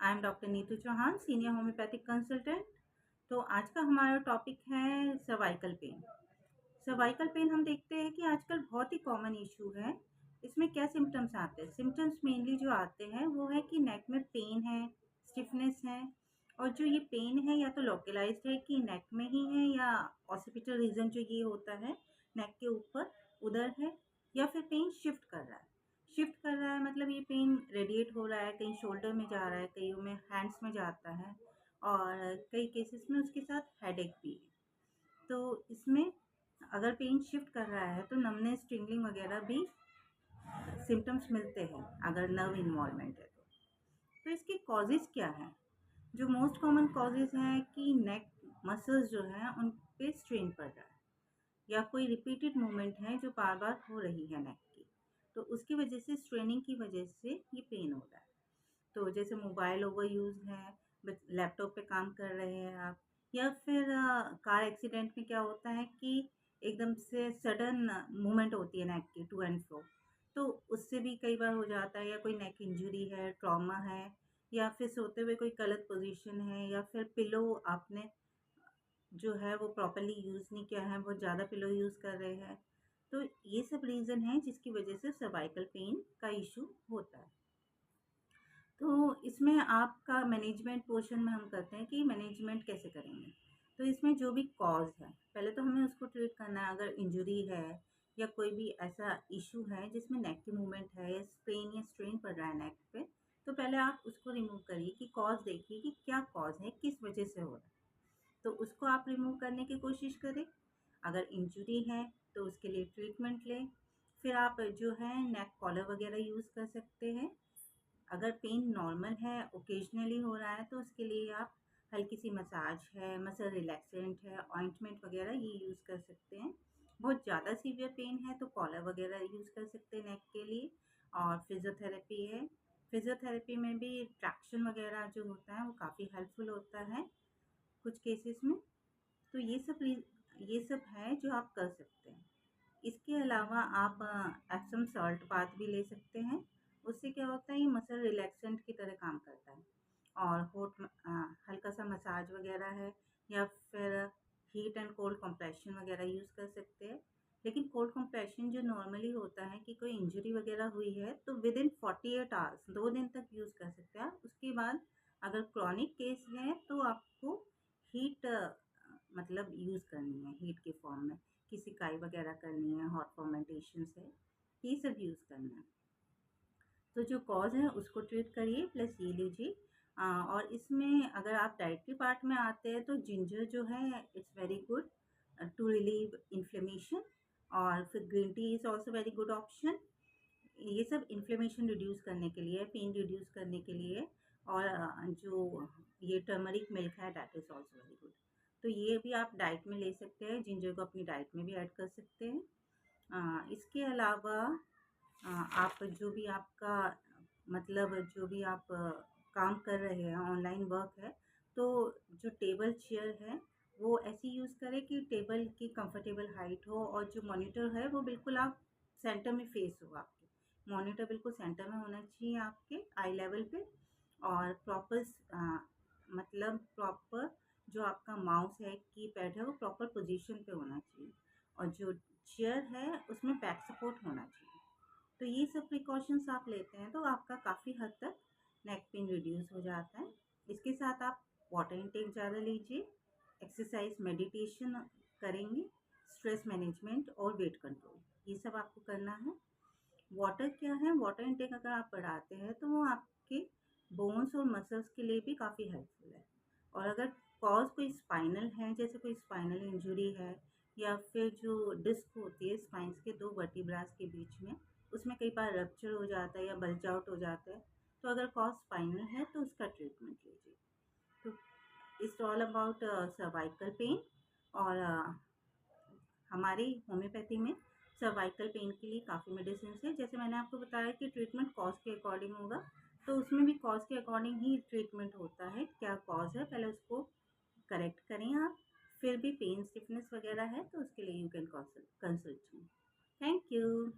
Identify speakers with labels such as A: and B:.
A: I am doctor Neetu Chauhan, senior homeopathic consultant. तो आज का हमारा टॉपिक है सर्वाइकल पेन। सर्वाइकल पेन हम देखते हैं कि आजकल बहुत ही कॉमन इशू है। इसमें क्या सिम्टम्स आते हैं? सिम्टम्स मेनली जो आते हैं वो है कि नेक में पेन है, स्टिफनेस है, और जो ये पेन है या तो लोकलाइज्ड है कि नेक में ही है, या ऑसिपिटल रीजन जो ये होता है नेक के ऊपर उधर है, या फिर पेन शिफ्ट कर रहा है। शिफ्ट कर रहा है मतलब ये पेन रेडिएट हो रहा है, कहीं शोल्डर में जा रहा है, कईयों में हैंड्स में जाता है, और कई केसेस में उसके साथ हेडेक भी है। तो इसमें अगर पेन शिफ्ट कर रहा है तो नमनेस, टिंगलिंग वगैरह भी सिम्टम्स मिलते हैं अगर नर्व इन्वॉल्वमेंट है तो इसके कॉजेज़ क्या हैं? जो मोस्ट कॉमन कॉजेज़ हैं कि नेक मसल्स जो हैं उन पे स्ट्रेन पड़ रहा है, या कोई रिपीटेड मूवमेंट है जो बार-बार हो रही है नेक की, तो उसकी वजह से, स्ट्रेनिंग की वजह से ये पेन हो रहा है। तो जैसे मोबाइल ओवर यूज़ है, लैपटॉप पे काम कर रहे हैं आप, या फिर कार एक्सीडेंट में क्या होता है कि एकदम से सडन मूवमेंट होती है नेक की टू एंड फ्रो, तो उससे भी कई बार हो जाता है, या कोई नेक इंजरी है, ट्रॉमा है, या फिर सोते हुए कोई गलत पोजीशन है, या फिर पिलो आपने जो है वो प्रॉपर्ली यूज़ नहीं किया है, बहुत ज़्यादा पिलो यूज़ कर रहे हैं। तो ये सब रीज़न हैं जिसकी वजह से सर्वाइकल पेन का इशू होता है। तो इसमें आपका मैनेजमेंट पोर्शन में हम करते हैं कि मैनेजमेंट कैसे करेंगे। तो इसमें जो भी कॉज़ है, पहले तो हमें उसको ट्रीट करना है। अगर इंजरी है या कोई भी ऐसा इशू है जिसमें नेक की मूवमेंट है, या स्ट्रेन या स्ट्रेन पड़ रहा है नेक पे, तो पहले आप उसको रिमूव करिए कि कॉज़ देखिए कि क्या कॉज़ है, किस वजह से हो रहा है। तो उसको आप रिमूव करने की कोशिश करें। अगर इंजरी है तो उसके लिए ट्रीटमेंट लें। फिर आप जो है नेक कॉलर वगैरह यूज़ कर सकते हैं। अगर पेन नॉर्मल है, ओकेजनली हो रहा है, तो उसके लिए आप हल्की सी मसाज है, मसल रिलैक्सेंट है, ऑइंटमेंट वगैरह ये यूज़ कर सकते हैं। बहुत ज़्यादा सीवियर पेन है तो कॉलर वगैरह यूज़ कर सकते हैं नेक के लिए। और फिजियोथेरेपी है। फिजियोथेरेपी में भी ट्रैक्शन वगैरह जो होता है वो काफ़ी हेल्पफुल होता है कुछ केसेस में। तो ये सब है जो आप कर सकते हैं। इसके अलावा आप एप्सम सॉल्ट बाथ भी ले सकते हैं। उससे क्या होता है, ये मसल रिलैक्सेंट की तरह काम करता है। और हल्का सा मसाज वगैरह है, या फिर हीट एंड कोल्ड कंप्रेशन वगैरह यूज़ कर सकते हैं। लेकिन कोल्ड कंप्रेशन जो नॉर्मली होता है कि कोई इंजरी वगैरह हुई है तो विद इन 48 आवर्स, 2 दिन तक यूज़ कर सकते हैं आप। उसके बाद अगर क्रॉनिक केस है तो आपको हीट मतलब यूज़ करनी है, हीट के फॉर्म में। की सिकाई वगैरह करनी है, हॉट फर्मेंटेशन से, ये सब यूज़ करना है। तो जो कॉज़ है उसको ट्रीट करिए, प्लस ये लीजिए। और इसमें अगर आप डाइटरी पार्ट में आते हैं तो जिंजर जो है it's very good to relieve inflammation. और फिर green tea is also very good option. ये सब इन्फ्लेमेशन रिड्यूस करने के लिए, पेन रिड्यूस करने के लिए। और जो ये टर्मरिक मिल्क है that is also very good. तो ये भी आप डाइट में ले सकते हैं, जिंजर को अपनी डाइट में भी ऐड कर सकते हैं। इसके अलावा आप जो भी आपका मतलब जो भी आप काम कर रहे हैं, ऑनलाइन वर्क है, तो जो टेबल चेयर है वो ऐसी यूज़ करें कि टेबल की कंफर्टेबल हाइट हो, और जो मॉनिटर है वो बिल्कुल आप सेंटर में फेस हो आपके। मॉनिटर बिल्कुल सेंटर में होना चाहिए आपके आई लेवल पे। और मतलब प्रॉपर जो आपका माउस है, कीपैड है, वो प्रॉपर पोजीशन पे होना चाहिए। और जो चेयर है उसमें बैक सपोर्ट होना चाहिए। तो ये सब प्रिकॉशंस आप लेते हैं तो आपका काफ़ी हद तक नेक पेन रिड्यूस हो जाता है। इसके साथ आप वाटर इनटेक ज़्यादा लीजिए, एक्सरसाइज, मेडिटेशन करेंगे, स्ट्रेस मैनेजमेंट और वेट कंट्रोल, ये सब आपको करना है। वाटर क्या है, वाटर इनटेक अगर आप बढ़ाते हैं तो वो आपके बोन्स और मसल्स के लिए भी काफ़ी हेल्पफुल है। और अगर कॉज कोई स्पाइनल है, जैसे कोई स्पाइनल इंजरी है, या फिर जो डिस्क होती है स्पाइंस के दो वर्टिब्रास के बीच में, उसमें कई बार रप्चर हो जाता है या बल्ज आउट हो जाता है, तो अगर कॉज स्पाइनल है तो उसका ट्रीटमेंट लीजिए। तो it's all about cervical pain. और हमारी होम्योपैथी में सर्वाइकल पेन के लिए काफ़ी मेडिसिन है। जैसे मैंने आपको बताया कि ट्रीटमेंट कॉज के अकॉर्डिंग होगा, तो उसमें भी कॉज के अकॉर्डिंग ही ट्रीटमेंट होता है। क्या कॉज है पहले उसको करेक्ट करें आप। फिर भी पेन, स्टिफनेस वगैरह है तो उसके लिए you can consult me. Thank you.